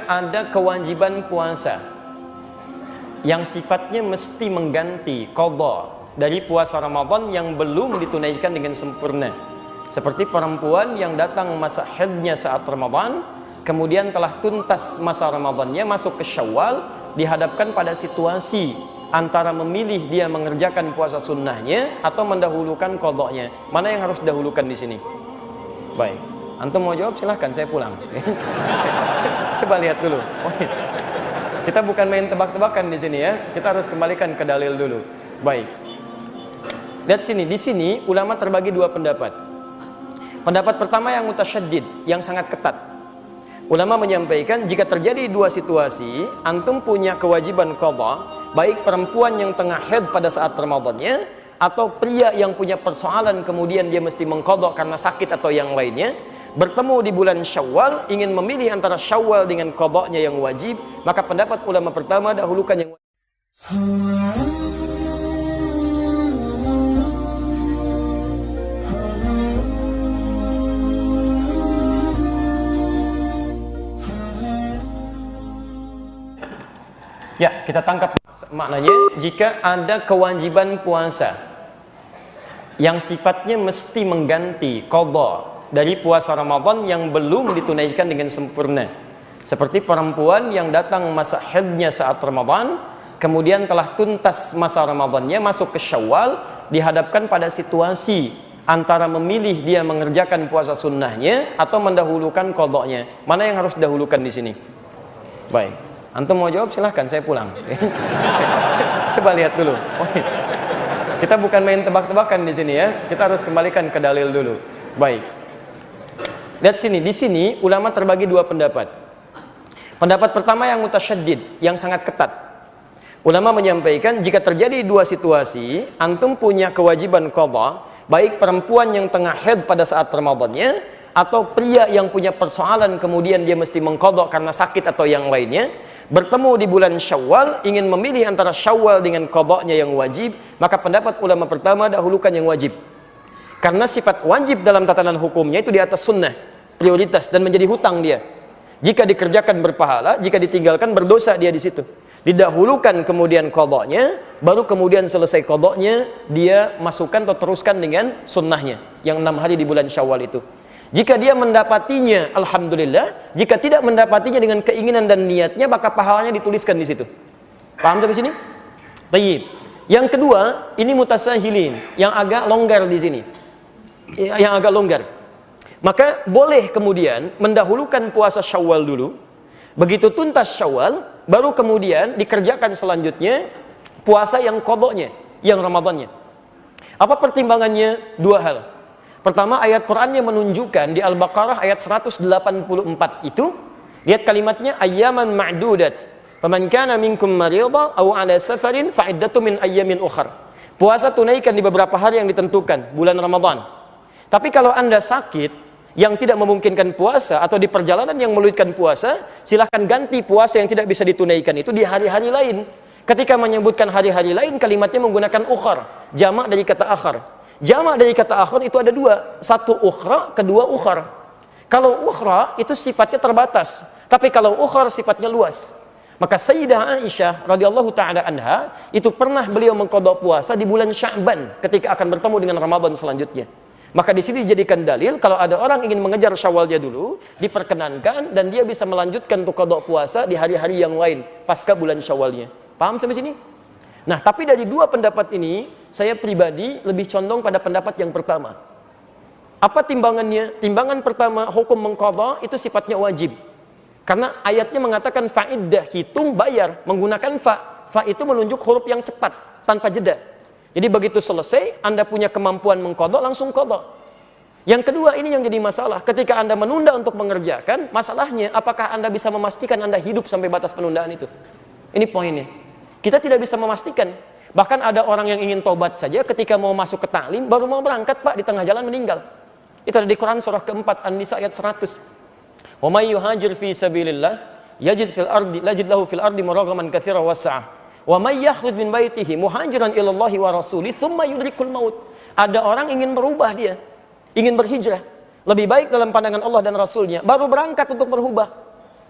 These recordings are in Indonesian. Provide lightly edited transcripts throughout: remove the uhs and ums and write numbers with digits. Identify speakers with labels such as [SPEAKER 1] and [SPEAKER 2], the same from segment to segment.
[SPEAKER 1] jika ada kewajiban puasa yang sifatnya mesti mengganti qadha dari puasa Ramadan yang belum ditunaikan dengan sempurna, seperti perempuan yang datang masa haidnya saat Ramadan, kemudian telah tuntas masa Ramadannya, masuk ke Syawal, dihadapkan pada situasi antara memilih dia mengerjakan puasa sunnahnya atau mendahulukan qadhanya. Mana yang harus didahulukan di sini? Baik, antum mau jawab silahkan, saya pulang. Coba lihat dulu. Kita bukan main tebak-tebakan di sini ya. Kita harus kembalikan ke dalil dulu. Baik. Lihat sini, di sini ulama terbagi dua pendapat. Pendapat pertama yang mutasyaddid, yang sangat ketat. Ulama menyampaikan jika terjadi dua situasi, antum punya kewajiban qadha, baik perempuan yang tengah haid pada saat Ramadannya atau pria yang punya persoalan kemudian dia mesti mengqadha karena sakit atau yang lainnya, bertemu di bulan Syawal, ingin memilih antara Syawal dengan qadhanya yang wajib, maka pendapat ulama pertama dahulukan yang wajib. Ya, kita tangkap maknanya, jika ada kewajiban puasa yang sifatnya mesti mengganti qadha dari puasa Ramadan yang belum ditunaikan dengan sempurna, seperti perempuan yang datang masa haidnya saat Ramadan, kemudian telah tuntas masa Ramadannya, masuk ke Syawal, dihadapkan pada situasi antara memilih dia mengerjakan puasa sunnahnya atau mendahulukan qadhanya. Mana yang harus didahulukan di sini? Baik. Antum mau jawab silahkan, saya pulang. Coba lihat dulu. Kita bukan main tebak-tebakan di sini ya. Kita harus kembalikan ke dalil dulu. Baik. Lihat sini, di sini ulama terbagi dua pendapat. Pendapat pertama yang mutasyaddid, yang sangat ketat. Ulama menyampaikan jika terjadi dua situasi, antum punya kewajiban qadha, baik perempuan yang tengah haid pada saat Ramadannya atau pria yang punya persoalan kemudian dia mesti mengqadha karena sakit atau yang lainnya, bertemu di bulan Syawal, ingin memilih antara Syawal dengan qadhanya yang wajib, maka pendapat ulama pertama dahulukan yang wajib. Karena sifat wajib dalam tatanan hukumnya itu di atas sunnah, prioritas, dan menjadi hutang dia. Jika dikerjakan berpahala, jika ditinggalkan berdosa dia di situ. Didahulukan kemudian qadhanya, baru kemudian selesai qadhanya dia masukkan atau teruskan dengan sunnahnya yang 6 hari di bulan Syawal itu. Jika dia mendapatinya, alhamdulillah. Jika tidak mendapatinya dengan keinginan dan niatnya, maka pahalanya dituliskan di situ. Paham sampai sini? Baik. Yang kedua, ini mutasahilin, yang agak longgar di sini. Yang agak longgar. Maka boleh kemudian mendahulukan puasa Syawal dulu. Begitu tuntas Syawal, baru kemudian dikerjakan selanjutnya puasa yang qadhanya, yang Ramadannya. Apa pertimbangannya? Dua hal. Pertama, ayat Qur'annya menunjukkan di Al-Baqarah ayat 184 itu, lihat kalimatnya ayyaman ma'dudat. Faman kana minkum maridha aw 'ala safarin fa iddatu min ayyamin ukhra. Puasa tunaikan di beberapa hari yang ditentukan, bulan Ramadan. Tapi kalau Anda sakit yang tidak memungkinkan puasa atau di perjalanan yang meluitkan puasa, silahkan ganti puasa yang tidak bisa ditunaikan itu di hari-hari lain. Ketika menyebutkan hari-hari lain, kalimatnya menggunakan ukhar, jamak dari kata akhar. Jamak dari kata akhir itu ada dua, satu ukhra, kedua ukhar. Kalau ukhra itu sifatnya terbatas, tapi kalau ukhar sifatnya luas. Maka Sayyidah Aisyah radhiyallahu taala anha itu pernah beliau mengqadha puasa di bulan Sya'ban ketika akan bertemu dengan Ramadan selanjutnya. Maka di sini dijadikan dalil kalau ada orang ingin mengejar Syawalnya dulu, diperkenankan dan dia bisa melanjutkan untuk qadha puasa di hari-hari yang lain pasca bulan Syawalnya. Paham sampai sini? Nah, tapi dari dua pendapat ini, saya pribadi lebih condong pada pendapat yang pertama. Apa timbangannya? Timbangan pertama, hukum mengqadha itu sifatnya wajib. Karena ayatnya mengatakan fa'iddah, hitung bayar, menggunakan fa. Fa itu menunjuk huruf yang cepat, tanpa jeda. Jadi begitu selesai, Anda punya kemampuan mengqadha, langsung qadha. Yang kedua, ini yang jadi masalah. Ketika Anda menunda untuk mengerjakan, masalahnya apakah Anda bisa memastikan Anda hidup sampai batas penundaan itu? Ini poinnya. Kita tidak bisa memastikan. Bahkan ada orang yang ingin tobat saja ketika mau masuk ke taklim, baru mau berangkat Pak, di tengah jalan meninggal. Itu ada di Quran surah keempat An-Nisa ayat 100. Wa may yuhajir fi sabilillah yajid lahu fil ardi muragaman katsiran was'ah. Wa may yakhruj min baitihi muhajiran ila Allah wa rasulih tsumma yudrikul maut. Ada orang ingin berubah dia, ingin berhijrah. Lebih baik dalam pandangan Allah dan Rasulnya, baru berangkat untuk berubah.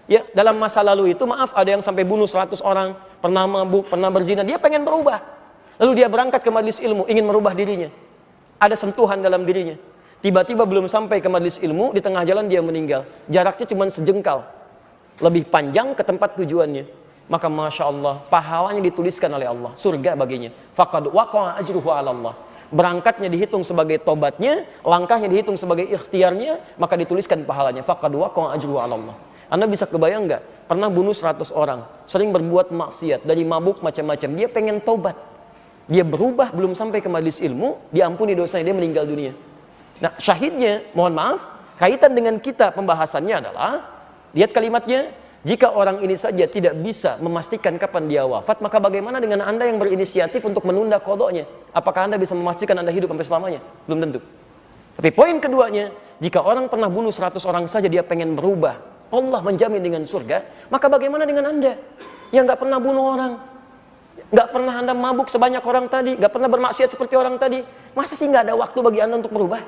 [SPEAKER 1] Ya, dalam masa lalu itu maaf ada yang sampai bunuh 100 orang, pernah mabuk, pernah berzina, dia pengen berubah. Lalu dia berangkat ke majelis ilmu, ingin merubah dirinya. Ada sentuhan dalam dirinya. Tiba-tiba belum sampai ke majelis ilmu, di tengah jalan dia meninggal. Jaraknya cuma sejengkal. Lebih panjang ke tempat tujuannya. Maka Masya Allah, pahalanya dituliskan oleh Allah. Surga baginya. Faqad waqa'a ajruhu 'ala Allah. Berangkatnya dihitung sebagai tobatnya, langkahnya dihitung sebagai ikhtiarnya, maka dituliskan pahalanya. Faqad waqa'a ajruhu 'ala Allah. Anda bisa kebayang nggak? Pernah bunuh 100 orang, sering berbuat maksiat, dari mabuk macam-macam. Dia pengen tobat. Dia berubah, belum sampai ke majelis ilmu, diampuni dosanya, dia meninggal dunia. Nah, syahidnya, mohon maaf, kaitan dengan kita pembahasannya adalah, lihat kalimatnya, jika orang ini saja tidak bisa memastikan kapan dia wafat, maka bagaimana dengan Anda yang berinisiatif untuk menunda qadanya? Apakah Anda bisa memastikan Anda hidup sampai selamanya? Belum tentu. Tapi poin keduanya, jika orang pernah bunuh 100 orang saja dia pengen berubah, Allah menjamin dengan surga, maka bagaimana dengan Anda yang nggak pernah bunuh orang, nggak pernah Anda mabuk sebanyak orang tadi, nggak pernah bermaksiat seperti orang tadi? Masa sih nggak ada waktu bagi Anda untuk berubah?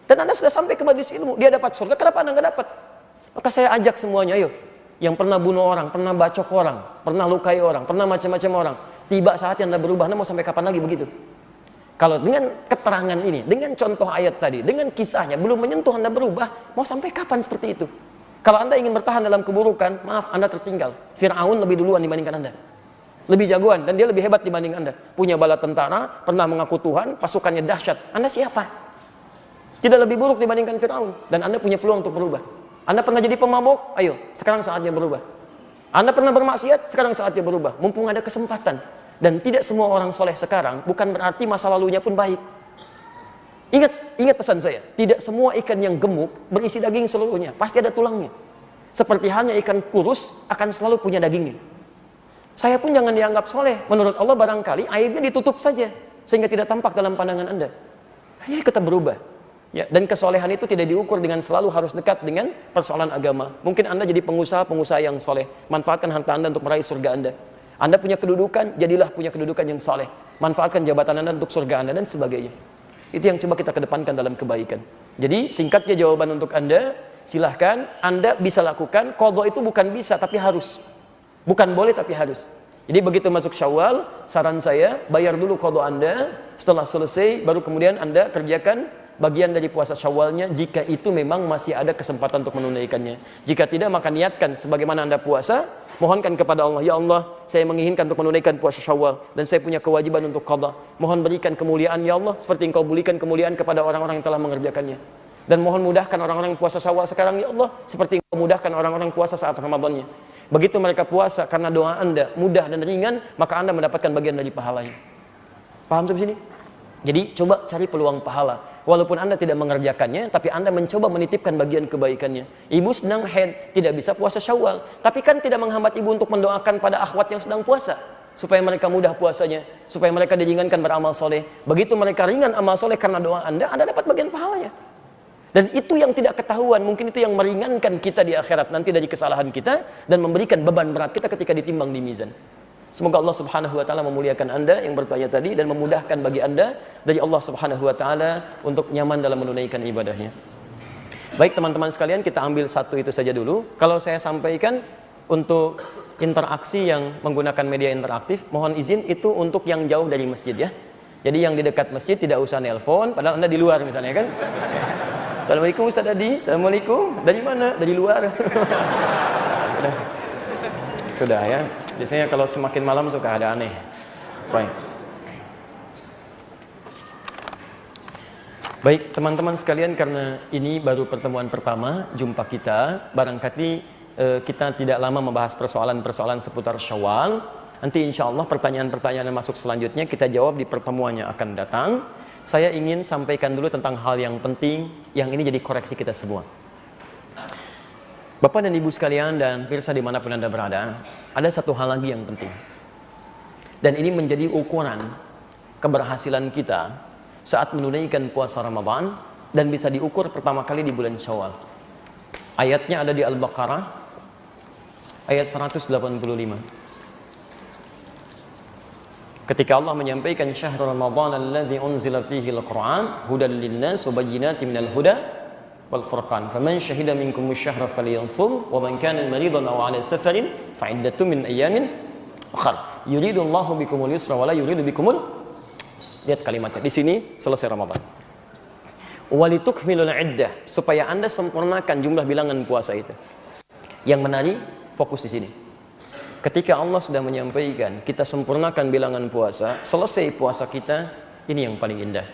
[SPEAKER 1] Dan Anda sudah sampai ke majelis ilmu, dia dapat surga, kenapa Anda nggak dapat? Maka saya ajak semuanya, ayo, yang pernah bunuh orang, pernah bacok orang, pernah lukai orang, pernah macam-macam orang, tiba saatnya Anda berubah. Anda mau sampai kapan lagi begitu? Kalau dengan keterangan ini, dengan contoh ayat tadi, dengan kisahnya belum menyentuh Anda berubah, mau sampai kapan seperti itu? Kalau Anda ingin bertahan dalam keburukan, maaf, Anda tertinggal. Fir'aun lebih duluan dibandingkan Anda. Lebih jagoan, dan dia lebih hebat dibanding Anda. Punya bala tentara, pernah mengaku Tuhan, pasukannya dahsyat. Anda siapa? Tidak lebih buruk dibandingkan Fir'aun. Dan Anda punya peluang untuk berubah. Anda pernah jadi pemabuk? Ayo, sekarang saatnya berubah. Anda pernah bermaksiat? Sekarang saatnya berubah. Mumpung ada kesempatan. Dan tidak semua orang soleh sekarang, bukan berarti masa lalunya pun baik. Ingat pesan saya, tidak semua ikan yang gemuk berisi daging seluruhnya, pasti ada tulangnya. Seperti halnya ikan kurus akan selalu punya dagingnya. Saya pun jangan dianggap soleh, menurut Allah barangkali aibnya ditutup saja, sehingga tidak tampak dalam pandangan Anda. Ayo kita berubah. Ya, dan kesolehan itu tidak diukur dengan selalu harus dekat dengan persoalan agama. Mungkin Anda jadi pengusaha yang soleh, manfaatkan harta Anda untuk meraih surga Anda. Anda punya kedudukan, jadilah punya kedudukan yang soleh. Manfaatkan jabatan Anda untuk surga Anda dan sebagainya. Itu yang coba kita kedepankan dalam kebaikan. Jadi singkatnya jawaban untuk Anda, silahkan Anda bisa lakukan. Qadha itu bukan bisa tapi harus, bukan boleh tapi harus. Jadi begitu masuk Syawal, saran saya bayar dulu qadha Anda. Setelah selesai baru kemudian Anda kerjakan bagian dari puasa Syawalnya, jika itu memang masih ada kesempatan untuk menunaikannya. Jika tidak, maka niatkan sebagaimana Anda puasa, mohonkan kepada Allah, ya Allah, saya menginginkan untuk menunaikan puasa Syawal dan saya punya kewajiban untuk qadha. Mohon berikan kemuliaan ya Allah seperti Engkau berikan kemuliaan kepada orang-orang yang telah mengerjakannya. Dan mohon mudahkan orang-orang yang puasa Syawal sekarang ya Allah seperti Engkau mudahkan orang-orang puasa saat Ramadannya. Begitu mereka puasa karena doa Anda mudah dan ringan, maka Anda mendapatkan bagian dari pahalanya. Paham sampai sini? Jadi coba cari peluang pahala. Walaupun Anda tidak mengerjakannya, tapi Anda mencoba menitipkan bagian kebaikannya. Ibu sedang haid, tidak bisa puasa Syawal, tapi kan tidak menghambat ibu untuk mendoakan pada akhwat yang sedang puasa, supaya mereka mudah puasanya, supaya mereka diringankan beramal soleh. Begitu mereka ringan amal soleh karena doa Anda dapat bagian pahalanya. Dan itu yang tidak ketahuan, mungkin itu yang meringankan kita di akhirat nanti dari kesalahan kita, dan memberikan beban berat kita ketika ditimbang di mizan. Semoga Allah Subhanahu wa taala memuliakan Anda yang bertanya tadi dan memudahkan bagi Anda dari Allah Subhanahu wa taala untuk nyaman dalam menunaikan ibadahnya. Baik teman-teman sekalian, kita ambil satu itu saja dulu. Kalau saya sampaikan untuk interaksi yang menggunakan media interaktif, mohon izin itu untuk yang jauh dari masjid ya. Jadi yang di dekat masjid tidak usah nelpon, padahal Anda di luar misalnya kan. Assalamualaikum Ustaz Adi. Assalamualaikum. Dari mana? Dari luar. Sudah ya. Biasanya kalau semakin malam suka ada aneh. Baik. Baik teman-teman sekalian, karena ini baru pertemuan pertama jumpa kita, barangkali kita tidak lama membahas persoalan-persoalan seputar Syawal. Nanti insya Allah pertanyaan-pertanyaan yang masuk selanjutnya kita jawab di pertemuan yang akan datang. Saya ingin sampaikan dulu tentang hal yang penting, yang ini jadi koreksi kita semua. Bapak dan Ibu sekalian dan pemirsa dimanapun Anda berada, ada satu hal lagi yang penting. Dan ini menjadi ukuran keberhasilan kita saat menunaikan puasa Ramadan, dan bisa diukur pertama kali di bulan Syawal. Ayatnya ada di Al-Baqarah, ayat 185. Ketika Allah menyampaikan syahrul Ramadan alladzi unzila fihi al-Qur'an hudan lin-nas wa bayyinatin minal huda wal furqan. Faman syahida minkum asy-syahra falyansum wa man kana maridan aw 'ala safarin fa 'iddatun min ayyamin ukhra. Yuridullahu bikumul yusra wa la yuridu bikumul. Lihat kalimatnya. Di sini selesai Ramadan. Walitukmilul iddah, supaya Anda sempurnakan jumlah bilangan puasa itu. Yang menarik, fokus di sini. Ketika Allah sudah menyampaikan kita sempurnakan bilangan puasa, selesai puasa kita, ini yang paling indah.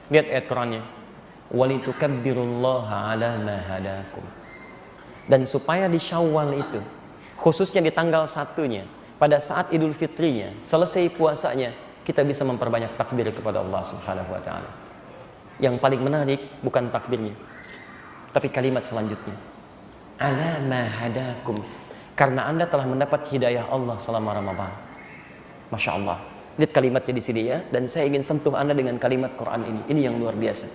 [SPEAKER 1] Lihat ayat Qur'annya. Walitukabbirullaha 'ala ma hadakum. Dan supaya di Syawal itu, khususnya di tanggal 1-nya, pada saat Idul Fitrinya, selesai puasanya, kita bisa memperbanyak takbir kepada Allah Subhanahu wa taala. Yang paling menarik bukan takbirnya, tapi kalimat selanjutnya. Ala ma hadakum. Karena Anda telah mendapat hidayah Allah selama Ramadan. Masya Allah. Lihat kalimatnya di sini ya. Dan saya ingin sentuh Anda dengan kalimat Quran ini. Ini yang luar biasa.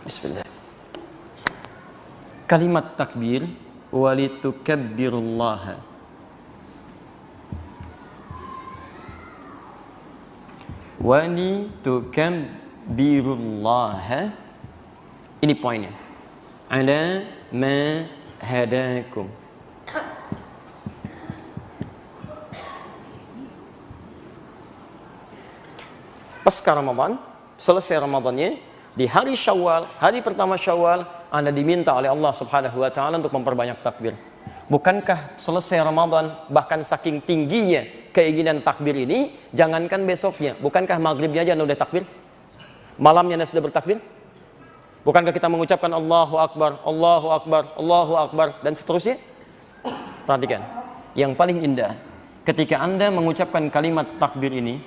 [SPEAKER 1] Bismillah. Kalimat takbir. Walitukabbirullaha. Walitukabbirullaha. Ini poinnya. Ala ma hadakum. Pasca Ramadan, selesai Ramadannya, di hari Syawal, hari pertama Syawal, Anda diminta oleh Allah Subhanahu wa taala untuk memperbanyak takbir. Bukankah selesai Ramadan, bahkan saking tingginya keinginan takbir ini, jangankan besoknya, bukankah maghribnya aja Anda udah takbir? Malamnya Anda sudah bertakbir? Bukankah kita mengucapkan Allahu Akbar, Allahu Akbar, Allahu Akbar, dan seterusnya? Perhatikan, yang paling indah, ketika Anda mengucapkan kalimat takbir ini,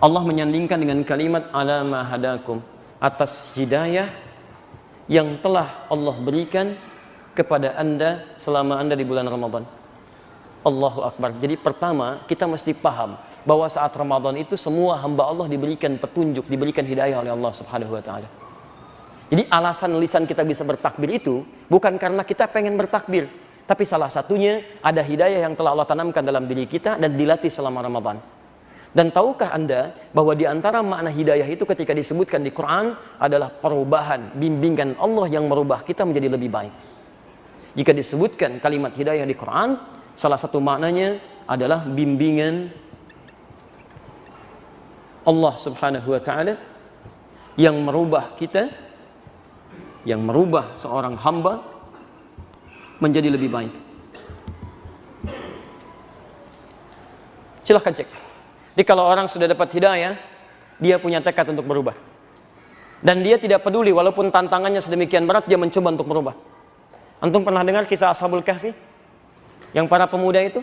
[SPEAKER 1] Allah menyandingkan dengan kalimat ala ma hadakum, atas hidayah yang telah Allah berikan kepada Anda selama Anda di bulan Ramadan. Allahu Akbar. Jadi pertama, kita mesti paham bahwa saat Ramadan itu semua hamba Allah diberikan petunjuk, diberikan hidayah oleh Allah Subhanahu wa taala. Jadi alasan lisan kita bisa bertakbir itu bukan karena kita pengen bertakbir, tapi salah satunya ada hidayah yang telah Allah tanamkan dalam diri kita dan dilatih selama Ramadan. Dan tahukah Anda bahwa di antara makna hidayah itu ketika disebutkan di Quran adalah perubahan, bimbingan Allah yang merubah kita menjadi lebih baik. Jika disebutkan kalimat hidayah di Quran, salah satu maknanya adalah bimbingan Allah Subhanahu wa taala yang merubah kita, yang merubah seorang hamba menjadi lebih baik. Silahkan cek. Jadi kalau orang sudah dapat hidayah, dia punya tekad untuk berubah. Dan dia tidak peduli walaupun tantangannya sedemikian berat, dia mencoba untuk berubah. Antum pernah dengar kisah Ashabul Kahfi? Yang para pemuda itu,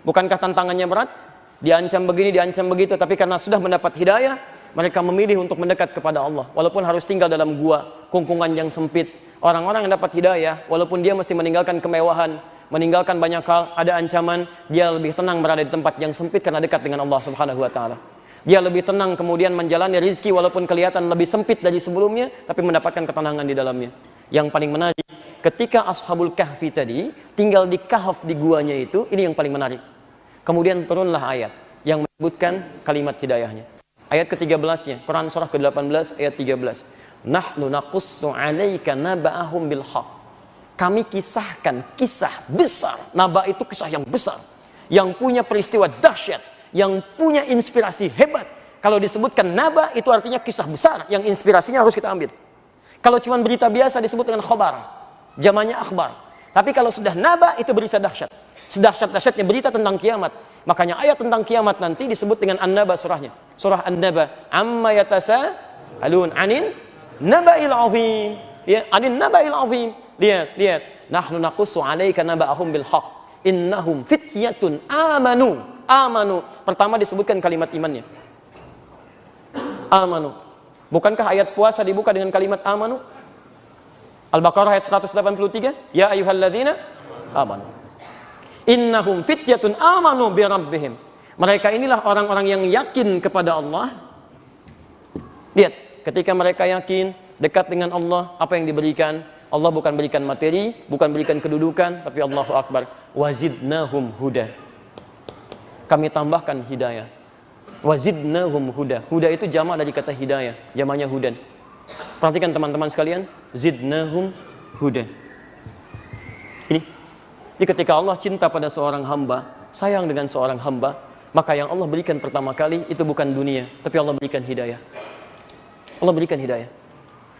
[SPEAKER 1] bukankah tantangannya berat? Diancam begini, diancam begitu, tapi karena sudah mendapat hidayah, mereka memilih untuk mendekat kepada Allah. Walaupun harus tinggal dalam gua, kungkungan yang sempit. Orang-orang yang dapat hidayah, walaupun dia mesti meninggalkan kemewahan, meninggalkan banyak hal, ada ancaman, dia lebih tenang berada di tempat yang sempit karena dekat dengan Allah Subhanahu wa taala. Dia lebih tenang kemudian menjalani rizki walaupun kelihatan lebih sempit dari sebelumnya, tapi mendapatkan ketenangan di dalamnya. Yang paling menarik, ketika Ashabul Kahfi tadi tinggal di kahf di guanya itu, ini yang paling menarik. Kemudian turunlah ayat yang menyebutkan kalimat hidayahnya. Ayat ke-13-nya, Quran surah ke-18 ayat 13. Nahnu naqussu 'alaika naba'ahum bil haqq. Kami kisahkan kisah besar. Naba itu kisah yang besar, yang punya peristiwa dahsyat, yang punya inspirasi hebat. Kalau disebutkan naba itu artinya kisah besar yang inspirasinya harus kita ambil. Kalau cuma berita biasa disebut dengan khobar, jamannya akhbar. Tapi kalau sudah naba itu berita dahsyat. Sedahsyat-dahsyatnya berita tentang kiamat. Makanya ayat tentang kiamat nanti disebut dengan An-Naba surahnya. Surah An-Naba, amma yatasaalun 'anil naba'il 'azim. Ya, 'anil naba'il 'azim. Lihat. Nahnu naqussu 'alaika naba'ahum bil haqq. Innahum fityatun amanu. Amanu. Pertama disebutkan kalimat imannya. Amanu. Bukankah ayat puasa dibuka dengan kalimat amanu? Al-Baqarah ayat 183, ya ayyuhalladzina amanu. Innahum fityatun amanu bi rabbihim. Mereka inilah orang-orang yang yakin kepada Allah. Lihat, ketika mereka yakin dekat dengan Allah, apa yang diberikan? Allah bukan berikan materi, bukan berikan kedudukan, tapi Allahu Akbar, wazidnahum huda. Kami tambahkan hidayah. Wazidnahum huda. Huda itu jamak dari kata hidayah, jamaknya hudan. Perhatikan teman-teman sekalian, zidnahum huda. Ini. Jadi ketika Allah cinta pada seorang hamba, sayang dengan seorang hamba, maka yang Allah berikan pertama kali itu bukan dunia, tapi Allah berikan hidayah. Allah berikan hidayah.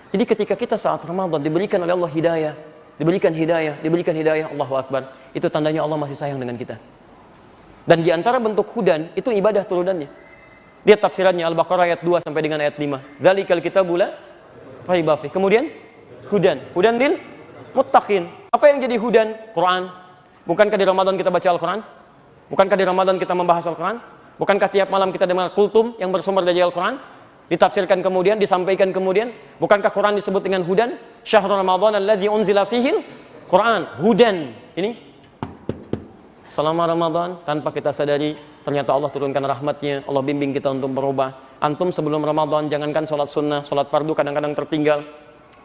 [SPEAKER 1] Jadi ketika kita saat Ramadan diberikan oleh Allah hidayah, diberikan hidayah, Allahu Akbar, itu tandanya Allah masih sayang dengan kita. Dan di antara bentuk hudan itu ibadah turunannya. Lihat tafsirannya Al-Baqarah ayat 2 sampai dengan ayat 5. Dzalikal kitabul la raiba fih. Kemudian hudan lil muttaqin. Apa yang jadi hudan? Quran. Bukankah di Ramadan kita baca Al-Quran? Bukankah di Ramadan kita membahas Al-Quran? Bukankah tiap malam kita dengar kultum yang bersumber dari Al-Quran? Ditafsirkan kemudian, disampaikan kemudian. Bukankah Quran disebut dengan hudan? Syahrul Ramadan alladzi unzila fihil Quran. Hudan. Ini selama Ramadan tanpa kita sadari ternyata Allah turunkan rahmatnya. Allah bimbing kita untuk berubah. Antum sebelum Ramadan jangankan sholat sunnah, sholat fardu kadang-kadang tertinggal,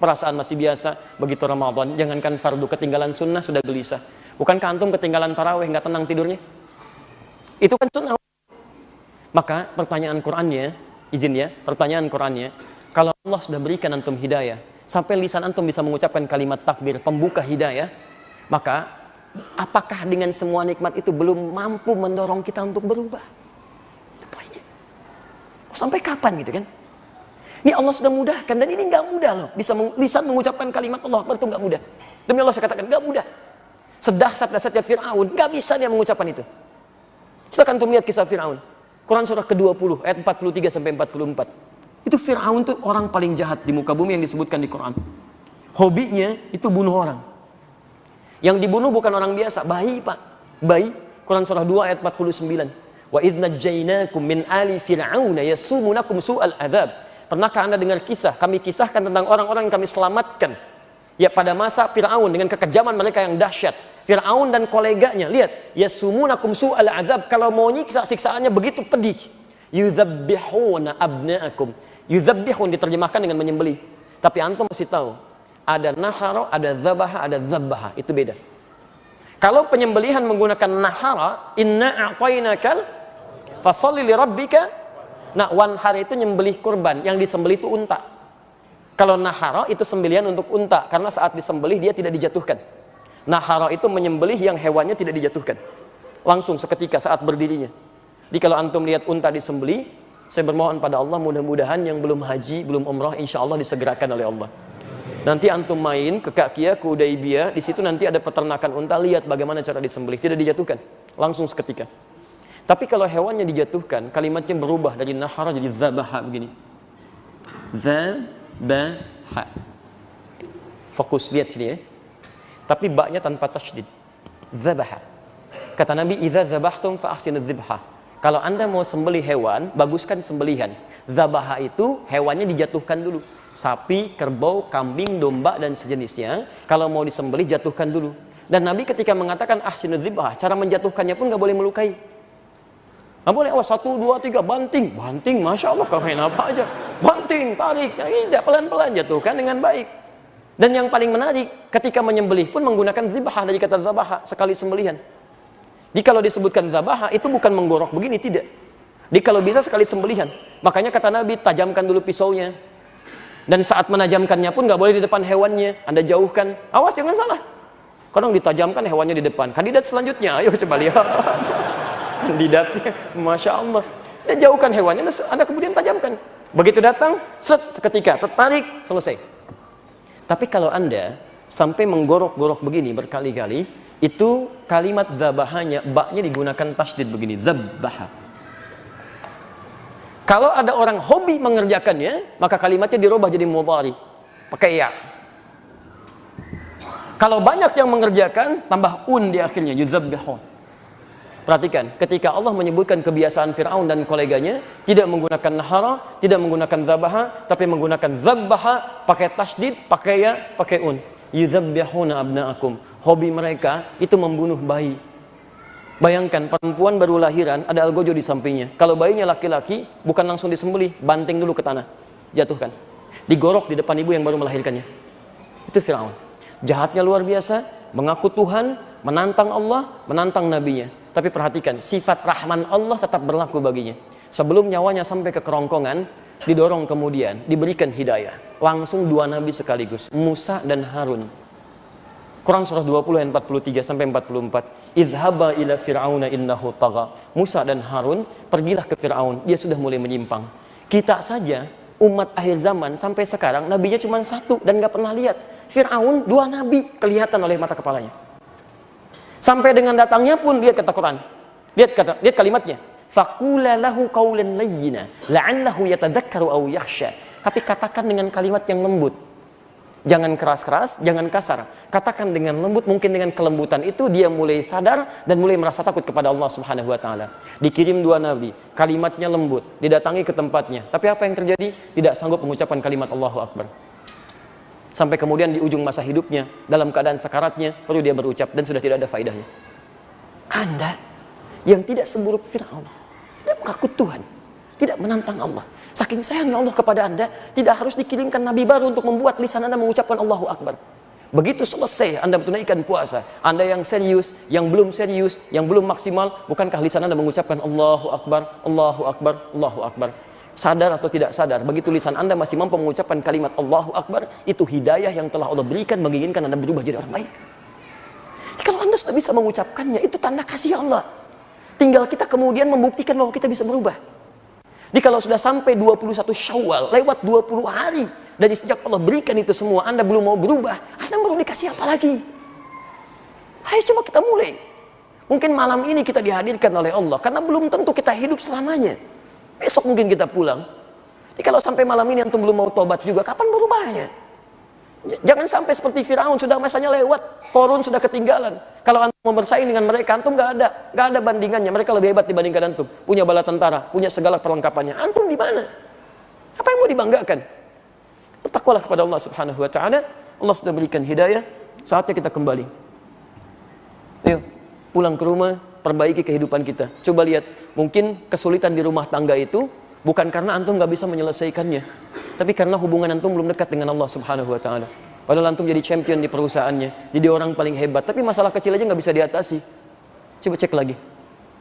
[SPEAKER 1] perasaan masih biasa. Begitu Ramadan jangankan fardu, ketinggalan sunnah sudah gelisah. Bukankah antum ketinggalan tarawih nggak tenang tidurnya? Itu kan sunnah. Maka pertanyaan Qur'annya, izin ya, pertanyaan Qur'annya, kalau Allah sudah berikan antum hidayah, sampai lisan antum bisa mengucapkan kalimat takbir, pembuka hidayah, maka apakah dengan semua nikmat itu belum mampu mendorong kita untuk berubah? Itu poinnya. Sampai kapan gitu kan? Ini Allah sudah mudahkan, dan ini nggak mudah loh. Bisa lisan mengucapkan kalimat Allah Akbar itu nggak mudah. Demi Allah saya katakan nggak mudah. Sedahsyat-dahsyatnya Fir'aun, nggak bisa dia mengucapkan itu. Silakan antum lihat kisah Fir'aun. Quran surah ke-20 ayat 43 sampai 44. Itu Fir'aun tuh orang paling jahat di muka bumi yang disebutkan di Quran. Hobinya itu bunuh orang. Yang dibunuh bukan orang biasa, bayi Pak. Bayi. Quran surah 2 ayat 49. Wa idz najjaynakum min ali fir'aun yasumunakum su'al adzab. Pernahkah Anda dengar kisah? Kami kisahkan tentang orang-orang yang kami selamatkan. Ya pada masa Fir'aun dengan kekejaman mereka yang dahsyat. Fir'aun dan koleganya, lihat, yasumunakum su'al adzab, kalau mau nyiksa siksaannya begitu pedih. Yudzabbihuna abna'akum. Yudzabbihun diterjemahkan dengan menyembelih. Tapi antum masih tahu, ada nahara, ada dzabaha, ada dzabbaha, itu beda. Kalau penyembelihan menggunakan nahara, inna a'tainakal fasholli li rabbika. Nah, wanhar itu nyembelih kurban, yang disembelih itu unta. Kalau nahara itu sembelihan untuk unta, karena saat disembelih dia tidak dijatuhkan. Nahara itu menyembelih yang hewannya tidak dijatuhkan, langsung seketika saat berdirinya. Jadi kalau antum lihat unta disembelih, saya bermohon pada Allah mudah-mudahan yang belum haji, belum umrah, insya Allah disegerakan oleh Allah. Nanti antum main ke Kakia, ke Hudaibiyah, di situ nanti ada peternakan unta, lihat bagaimana cara disembelih, tidak dijatuhkan, langsung seketika. Tapi kalau hewannya dijatuhkan, kalimatnya berubah dari nahara jadi dzabaha begini. Dzabaha. Fokus lihat sini ya. Tapi baknya tanpa tasydid. Dzabaha. Kata Nabi, idza dzabahtum fa ahsinudz dzibha. Kalau Anda mau sembelih hewan, baguskan sembelihan. Dzabaha itu hewannya dijatuhkan dulu. Sapi, kerbau, kambing, domba dan sejenisnya, kalau mau disembelih jatuhkan dulu. Dan Nabi ketika mengatakan ahsinudz dzibha, cara menjatuhkannya pun enggak boleh melukai. Enggak boleh, 1 2 3 banting. Banting, Masya Allah, kau main apa aja. Banting, tarik, tidak, pelan-pelan jatuhkan dengan baik. Dan yang paling menarik, ketika menyembelih pun menggunakan dzibah dari kata dzabaha, sekali sembelihan. Jadi kalau disebutkan dzabaha itu bukan menggorok begini, tidak. Jadi kalau bisa sekali sembelihan. Makanya kata Nabi, tajamkan dulu pisaunya. Dan saat menajamkannya pun nggak boleh di depan hewannya. Anda jauhkan. Awas jangan salah. Kadang ditajamkan hewannya di depan. Kandidat selanjutnya, ayo coba lihat. Kandidatnya, Masya Allah. Dan jauhkan hewannya, Anda kemudian tajamkan. Begitu datang, seketika, tertarik, selesai. Tapi kalau Anda sampai menggorok-gorok begini berkali-kali, itu kalimat dzabahanya, baknya digunakan tasydid begini, dzabbaha. Kalau ada orang hobi mengerjakannya, maka kalimatnya dirubah jadi mudhari, pakai ya. Kalau banyak yang mengerjakan, tambah di akhirnya, yudzabbihun. Perhatikan, ketika Allah menyebutkan kebiasaan Fir'aun dan koleganya, tidak menggunakan nahara, tidak menggunakan dzabaha, tapi menggunakan dzabbaha, pakai tasydid, pakai ya, pakai yudzabbihuna abna'akum. Hobi mereka itu membunuh bayi. Bayangkan perempuan baru lahiran, ada algojo di sampingnya. Kalau bayinya laki-laki, bukan langsung disembelih, banting dulu ke tanah, jatuhkan, digorok di depan ibu yang baru melahirkannya. Itu Fir'aun. Jahatnya luar biasa, mengaku Tuhan, menantang Allah, menantang nabinya. Tapi perhatikan, sifat Rahman Allah tetap berlaku baginya. Sebelum nyawanya sampai ke kerongkongan, didorong kemudian, diberikan hidayah. Langsung dua nabi sekaligus, Musa dan Harun. Quran surah 20 ayat 43 sampai 44. Idhaba ila fir'auna innahu tagha. Musa dan Harun pergilah ke Fir'aun, dia sudah mulai menyimpang. Kita saja umat akhir zaman sampai sekarang nabinya cuma satu dan nggak pernah lihat. Fir'aun dua nabi kelihatan oleh mata kepalanya. Sampai dengan datangnya pun lihat kata Quran. Lihat kalimatnya. Faqula lahu qawlan layyina la'allahu yatadzakkaru aw yakhsha. Tapi katakan dengan kalimat yang lembut. Jangan keras-keras, jangan kasar. Katakan dengan lembut, mungkin dengan kelembutan itu dia mulai sadar dan mulai merasa takut kepada Allah Subhanahu wa taala. Dikirim dua nabi, kalimatnya lembut, didatangi ke tempatnya. Tapi apa yang terjadi? Tidak sanggup mengucapkan kalimat Allahu Akbar. Sampai kemudian di ujung masa hidupnya, dalam keadaan sakaratnya, baru dia berucap dan sudah tidak ada faedahnya. Anda yang tidak seburuk Fir'aun, tidak mengaku Tuhan, tidak menantang Allah. Saking sayangnya Allah kepada Anda, tidak harus dikirimkan nabi baru untuk membuat lisan Anda mengucapkan Allahu Akbar. Begitu selesai Anda menunaikan puasa, Anda yang serius, yang belum serius, yang belum maksimal, bukankah lisan Anda mengucapkan Allahu Akbar, Allahu Akbar, Allahu Akbar? Sadar atau tidak sadar, begitu lisan Anda masih mampu mengucapkan kalimat Allahu Akbar, itu hidayah yang telah Allah berikan menginginkan Anda berubah jadi orang baik. Jadi kalau Anda sudah bisa mengucapkannya, itu tanda kasih Allah. Tinggal kita kemudian membuktikan bahwa kita bisa berubah. Jadi kalau sudah sampai 21 Syawal, lewat 20 hari dari sejak Allah berikan itu semua, Anda belum mau berubah, Anda baru dikasih apa lagi? Ayo coba kita mulai. Mungkin malam ini kita dihadirkan oleh Allah, karena belum tentu kita hidup selamanya. Besok mungkin kita pulang. Jadi kalau sampai malam ini antum belum mau tobat juga, kapan berubahnya? Jangan sampai seperti Firaun, sudah masanya lewat, Korun sudah ketinggalan. Kalau antum mau bersaing dengan mereka, antum nggak ada bandingannya. Mereka lebih hebat dibandingkan antum. Punya bala tentara, punya segala perlengkapannya. Antum di mana? Apa yang mau dibanggakan? Bertakwalah kepada Allah Subhanahu Wa Taala. Allah sudah berikan hidayah. Saatnya kita kembali. Ayo, pulang ke rumah, perbaiki kehidupan kita. Coba lihat, mungkin kesulitan di rumah tangga itu bukan karena antum nggak bisa menyelesaikannya, tapi karena hubungan antum belum dekat dengan Allah Subhanahu Wa Taala. Padahal antum jadi champion di perusahaannya, jadi orang paling hebat, tapi masalah kecil aja nggak bisa diatasi. Coba cek lagi,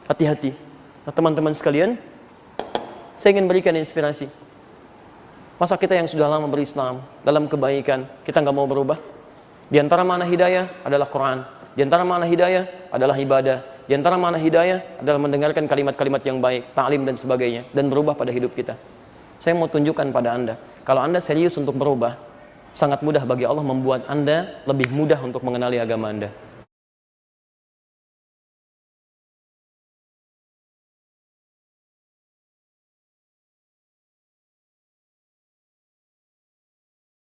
[SPEAKER 1] hati-hati. Nah, teman-teman sekalian, saya ingin berikan inspirasi. Masa kita yang sudah lama berislam dalam kebaikan, kita nggak mau berubah? Di antara mana hidayah adalah Quran. Di antara mana hidayah adalah ibadah. Di antara mana hidayah adalah mendengarkan kalimat-kalimat yang baik, ta'lim dan sebagainya, dan berubah pada hidup kita. Saya mau tunjukkan pada Anda, kalau Anda serius untuk berubah, sangat mudah bagi Allah membuat Anda lebih mudah untuk mengenali agama Anda.